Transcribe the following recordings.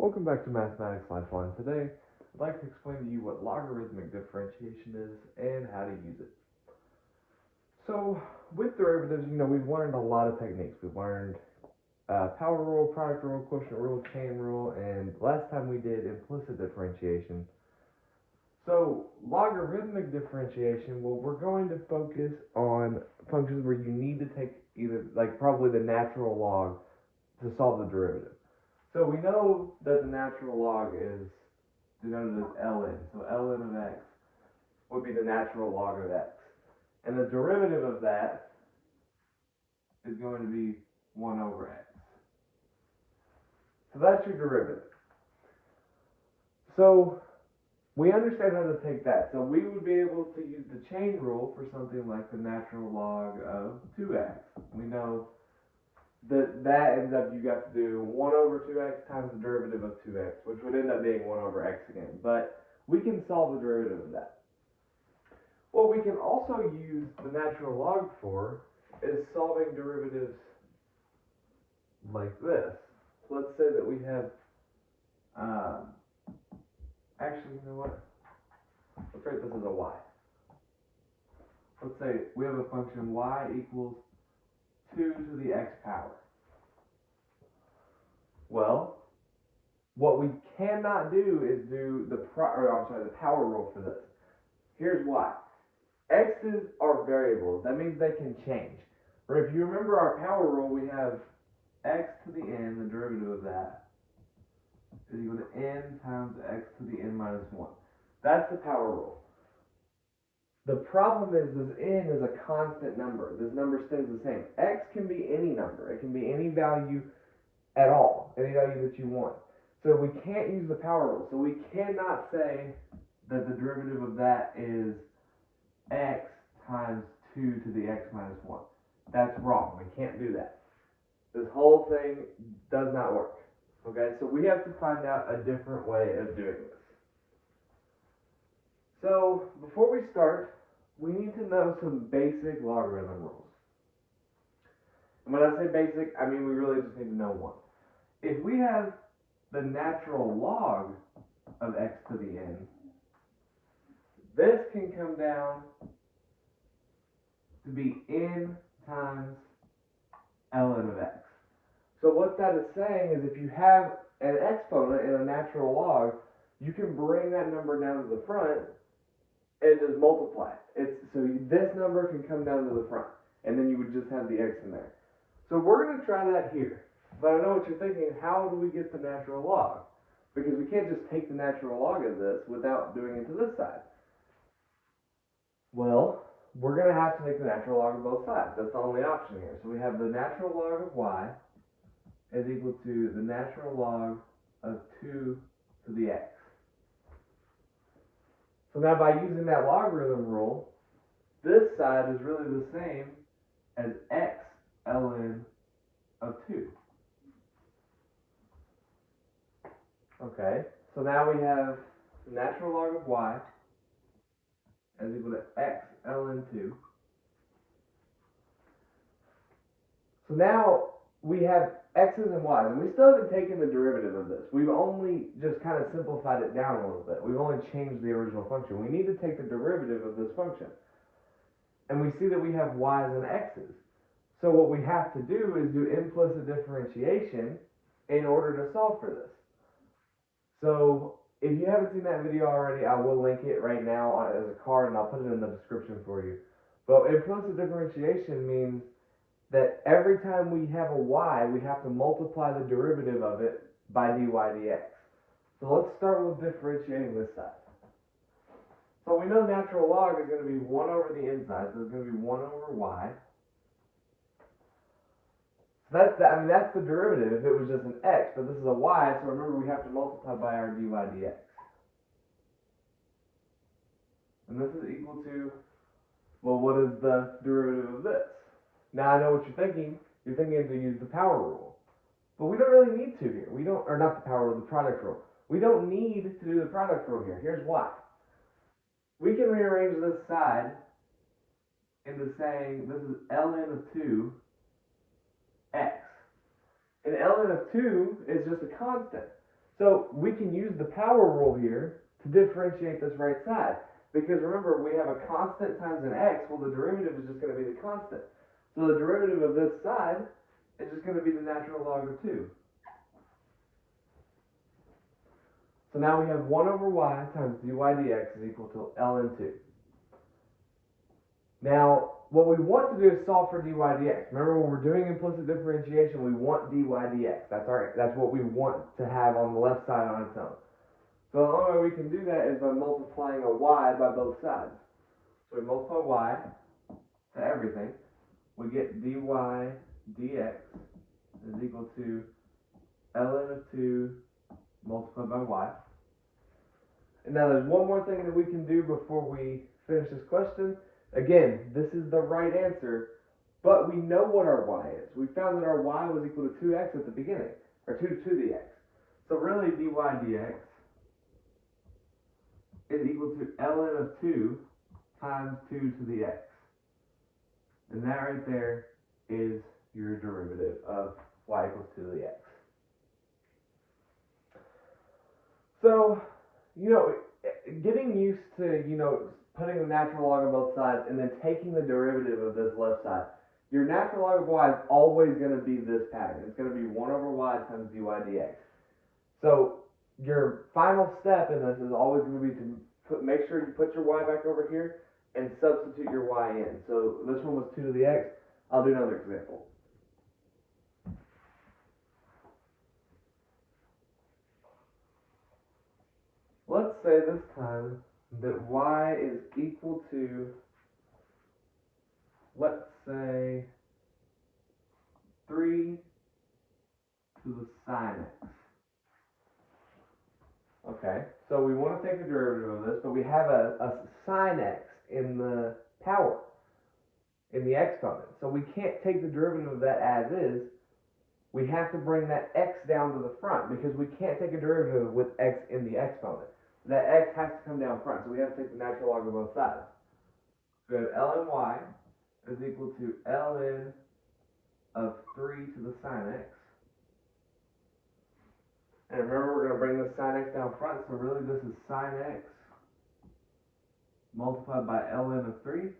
Welcome back to Mathematics Lifeline. Today, I'd like to explain to you what logarithmic differentiation is and how to use it. So, with derivatives, we've learned a lot of techniques. We've learned power rule, product rule, quotient rule, chain rule, and last time we did implicit differentiation. So, logarithmic differentiation, well, we're going to focus on functions where you need to take either, like probably the natural log to solve the derivative. So we know that the natural log is denoted as ln. So ln of x would be the natural log of x. And the derivative of that is going to be 1 over x. So that's your derivative. So we understand how to take that. So we would be able to use the chain rule for something like the natural log of 2x. We know that ends up, you got to do 1 over 2x times the derivative of 2x, which would end up being 1 over x again. But we can solve the derivative of that. What we can also use the natural log for is solving derivatives like this. So let's say that we have, actually, you know what? Let's write this as a y. Let's say we have a function y equals 2 to the x power. Well, what we cannot do is do the power rule for this. Here's why. X's are variables. That means they can change. Or if you remember our power rule, we have x to the n, the derivative of that, is equal to n times x to the n minus 1. That's the power rule. The problem is this n is a constant number. This number stays the same. X can be any number. It can be any value at all, any value that you want. So we can't use the power rule. So we cannot say that the derivative of that is x times 2 to the x minus 1. That's wrong. We can't do that. This whole thing does not work. Okay, so we have to find out a different way of doing this. So before we start, we need to know some basic logarithm rules. And when I say basic, I mean we really just need to know one. If we have the natural log of x to the n, this can come down to be n times ln of x. So what that is saying is if you have an exponent in a natural log, you can bring that number down to the front and just multiply it. So this number can come down to the front, and then you would just have the x in there. So we're going to try that here. But I know what you're thinking, how do we get the natural log? Because we can't just take the natural log of this without doing it to this side. Well, we're going to have to take the natural log of both sides. That's the only option here. So we have the natural log of y is equal to the natural log of 2 to the x. So now by using that logarithm rule, this side is really the same as x ln of 2. Okay, so now we have the natural log of y is equal to x ln 2. So now we have x's and y's, and we still haven't taken the derivative of this. We've only just kind of simplified it down a little bit. We've only changed the original function. We need to take the derivative of this function. And we see that we have y's and x's. So what we have to do is do implicit differentiation in order to solve for this. So if you haven't seen that video already, I will link it right now as a card, and I'll put it in the description for you. But implicit differentiation means that every time we have a y, we have to multiply the derivative of it by dy dx. So let's start with differentiating this side. So we know natural log is going to be 1 over the inside, so it's going to be 1 over y. So that's the derivative if it was just an x, but this is a y, so remember we have to multiply by our dy dx. And this is equal to, well, what is the derivative of this? Now I know what you're thinking. You're thinking to use the power rule. But we don't really need to here. We don't, or not the power rule, the product rule. We don't need to do the product rule here. Here's why. We can rearrange this side into saying this is ln of 2 x. And ln of 2 is just a constant. So we can use the power rule here to differentiate this right side. Because remember, we have a constant times an x, well the derivative is just going to be the constant. So the derivative of this side is just going to be the natural log of 2. So now we have 1 over y times dy dx is equal to ln 2. Now, what we want to do is solve for dy dx. Remember, when we're doing implicit differentiation, we want dy dx. That's what we want to have on the left side on its own. So the only way we can do that is by multiplying a y by both sides. So we multiply y to everything. We get dy dx is equal to ln of 2 multiplied by y. And now there's one more thing that we can do before we finish this question. Again, this is the right answer, but we know what our y is. We found that our y was equal to 2x at the beginning, or 2 to the x. So really dy dx is equal to ln of 2 times 2 to the x. And that right there is your derivative of y equals 2 to the x. So, getting used to, putting the natural log on both sides and then taking the derivative of this left side, your natural log of y is always going to be this pattern. It's going to be 1 over y times dy dx. So your final step in this is always going to be to make sure you put your y back over here and substitute your y in. So this one was 2 to the x. I'll do another example. Let's say this time that y is equal to, let's say, 3 to the sine x. Okay, so we want to take the derivative of this, but we have a sine x in the power, in the exponent. So we can't take the derivative of that as is. We have to bring that x down to the front because we can't take a derivative with x in the exponent. That x has to come down front, so we have to take the natural log of both sides. So we have ln y is equal to ln of 3 to the sine x. And remember, we're going to bring this sine x down front, so really this is sine x multiplied by ln of 3.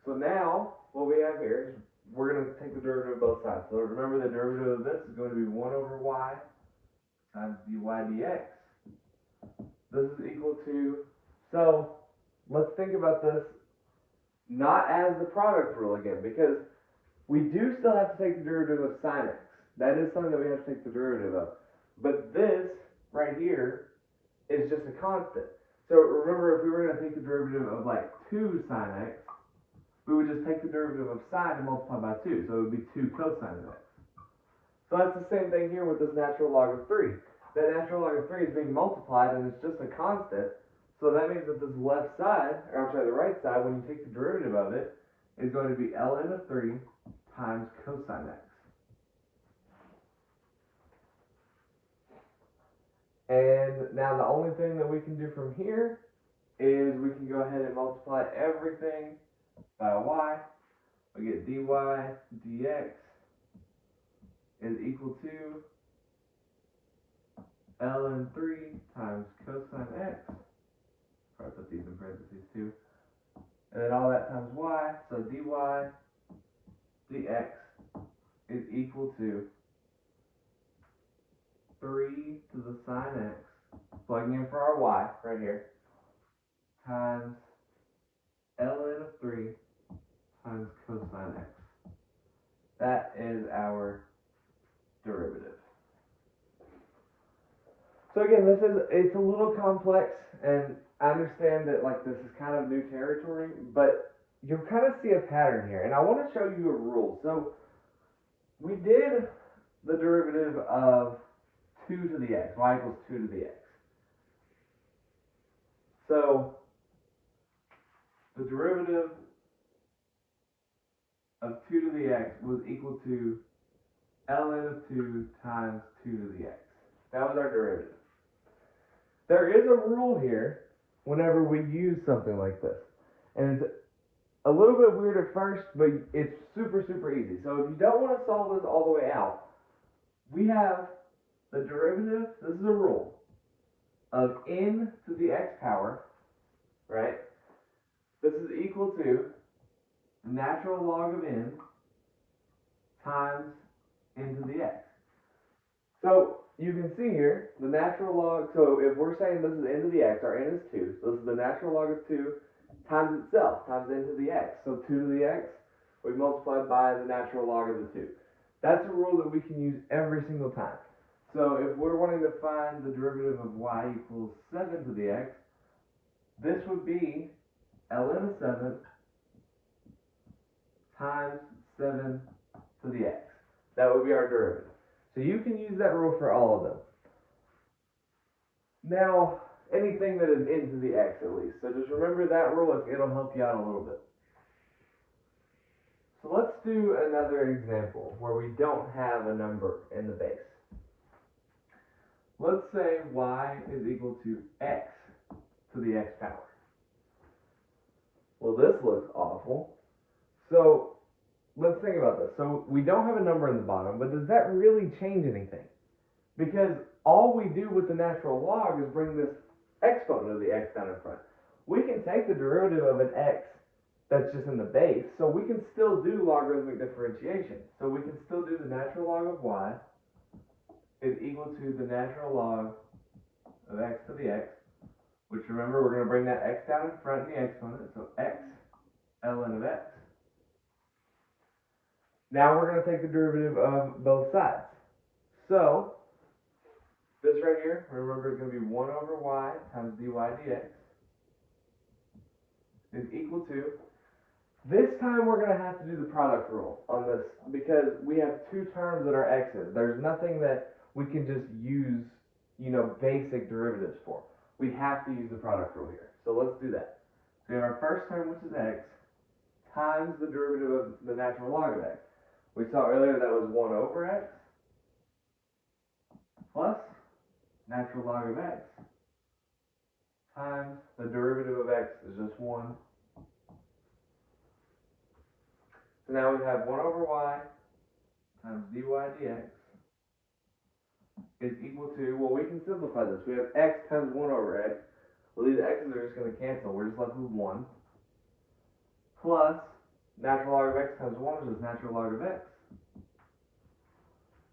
So now, what we have here is we're going to take the derivative of both sides. So remember, the derivative of this is going to be 1 over y times dy dx. This is equal to, so let's think about this not as the product rule again, because we do still have to take the derivative of sine x. That is something that we have to take the derivative of. But this right here is just a constant. So remember, if we were going to take the derivative of like 2 sine x, we would just take the derivative of sine and multiply by 2. So it would be 2 cosine of x. So that's the same thing here with this natural log of 3. That natural log of 3 is being multiplied and it's just a constant. So that means that this left side, or I'm sorry, the right side, when you take the derivative of it, is going to be ln of 3 times cosine x. And now the only thing that we can do from here is we can go ahead and multiply everything by y. We get dy dx is equal to ln 3 times cosine x. Probably put these in parentheses too. And then all that times y. So dy dx is equal to 3 to the sine x, plugging in for our y right here, times ln of 3 times cosine x. That is our derivative. So again, it's a little complex, and I understand that like this is kind of new territory, but you'll kind of see a pattern here, and I want to show you a rule. So we did the derivative of 2 to the x, y equals 2 to the x. So the derivative of 2 to the x was equal to ln of 2 times 2 to the x. That was our derivative. There is a rule here whenever we use something like this, and it's a little bit weird at first, but it's super, super easy. So if you don't want to solve this all the way out, we have the derivative, this is a rule, of n to the x power, right? This is equal to natural log of n times n to the x. So you can see here, the natural log, so if we're saying this is n to the x, our n is 2, so this is the natural log of 2 times itself, times n to the x. So 2 to the x, we multiplied by the natural log of the 2. That's a rule that we can use every single time. So if we're wanting to find the derivative of y equals 7 to the x, this would be ln of 7 times 7 to the x. That would be our derivative. So you can use that rule for all of them. Now, anything that is n to the x at least. So just remember that rule, it'll help you out a little bit. So let's do another example where we don't have a number in the base. Let's say y is equal to x to the x power. Well, this looks awful. So let's think about this. So we don't have a number in the bottom, but does that really change anything? Because all we do with the natural log is bring this exponent of the x down in front. We can take the derivative of an x that's just in the base, so we can still do logarithmic differentiation. So we can still do the natural log of y is equal to the natural log of x to the x, which remember we're going to bring that x down in front in the exponent, so x ln of x. Now we're going to take the derivative of both sides. So this right here, remember, is going to be 1 over y times dy dx is equal to, this time we're going to have to do the product rule on this because we have two terms that are x's. There's nothing that we can just use, basic derivatives for. We have to use the product rule here. So let's do that. So we have our first term, which is x, times the derivative of the natural log of x. We saw earlier that was 1 over x plus natural log of x times the derivative of x is just 1. So now we have 1 over y times dy dx is equal to, well, we can simplify this. We have x times 1 over x. Well, these x's are just going to cancel. We're just left with 1 plus natural log of x times 1 is just natural log of x.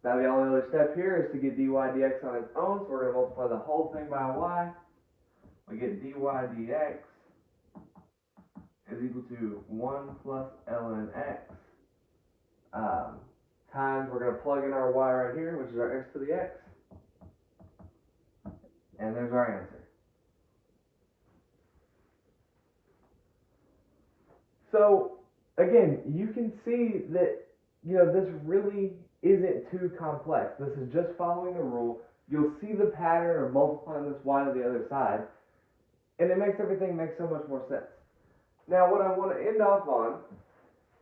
Now the only other step here is to get dy dx on its own, so we're going to multiply the whole thing by y. We get dy dx is equal to 1 plus ln x times, we're going to plug in our y right here, which is our x to the x. And there's our answer. So, again, you can see that, this really isn't too complex. This is just following the rule. You'll see the pattern of multiplying this y to the other side, and it makes everything make so much more sense. Now, what I want to end off on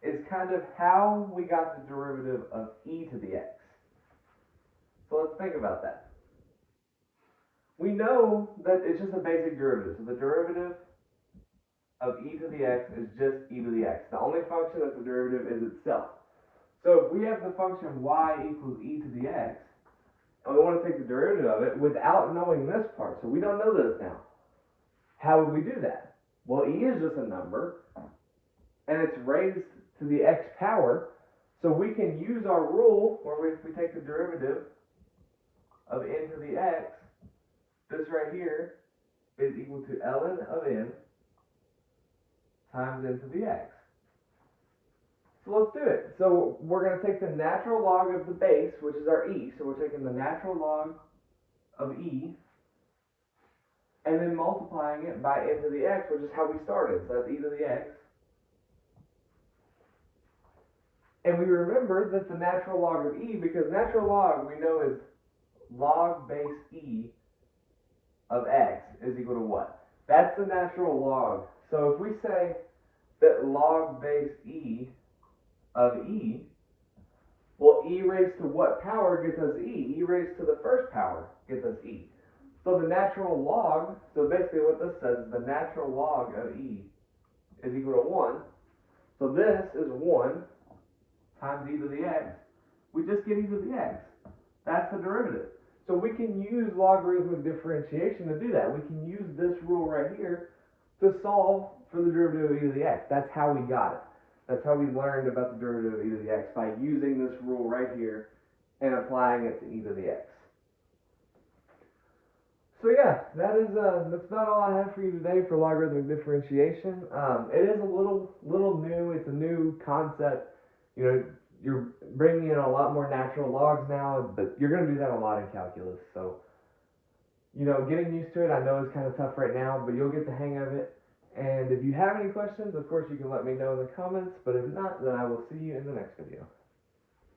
is kind of how we got the derivative of e to the x. So let's think about that. We know that it's just a basic derivative. So the derivative of e to the x is just e to the x. The only function that's the derivative is itself. So if we have the function y equals e to the x, and we want to take the derivative of it without knowing this part, so we don't know this now, how would we do that? Well, e is just a number, and it's raised to the x power, so we can use our rule where if we take the derivative of n to the x, this right here is equal to ln of n times n to the x. So let's do it. So we're going to take the natural log of the base, which is our e, so we're taking the natural log of e, and then multiplying it by n to the x, which is how we started, so that's e to the x. And we remember that the natural log of e, because natural log we know is log base e of x is equal to what? That's the natural log. So if we say that log base e of e, well, e raised to what power gets us e? E raised to the first power gets us e. So the natural log, so basically what this says is the natural log of e is equal to 1. So this is 1 times e to the x. We just get e to the x. That's the derivative. So we can use logarithmic differentiation to do that. We can use this rule right here to solve for the derivative of e to the x. That's how we got it. That's how we learned about the derivative of e to the x, by using this rule right here and applying it to e to the x. So yeah, that's about all I have for you today for logarithmic differentiation. It is a little new. It's a new concept. You know, you're bringing in a lot more natural logs now, but you're going to do that a lot in calculus. So, you know, getting used to it, I know is kind of tough right now, but you'll get the hang of it. And if you have any questions, of course, you can let me know in the comments. But if not, then I will see you in the next video.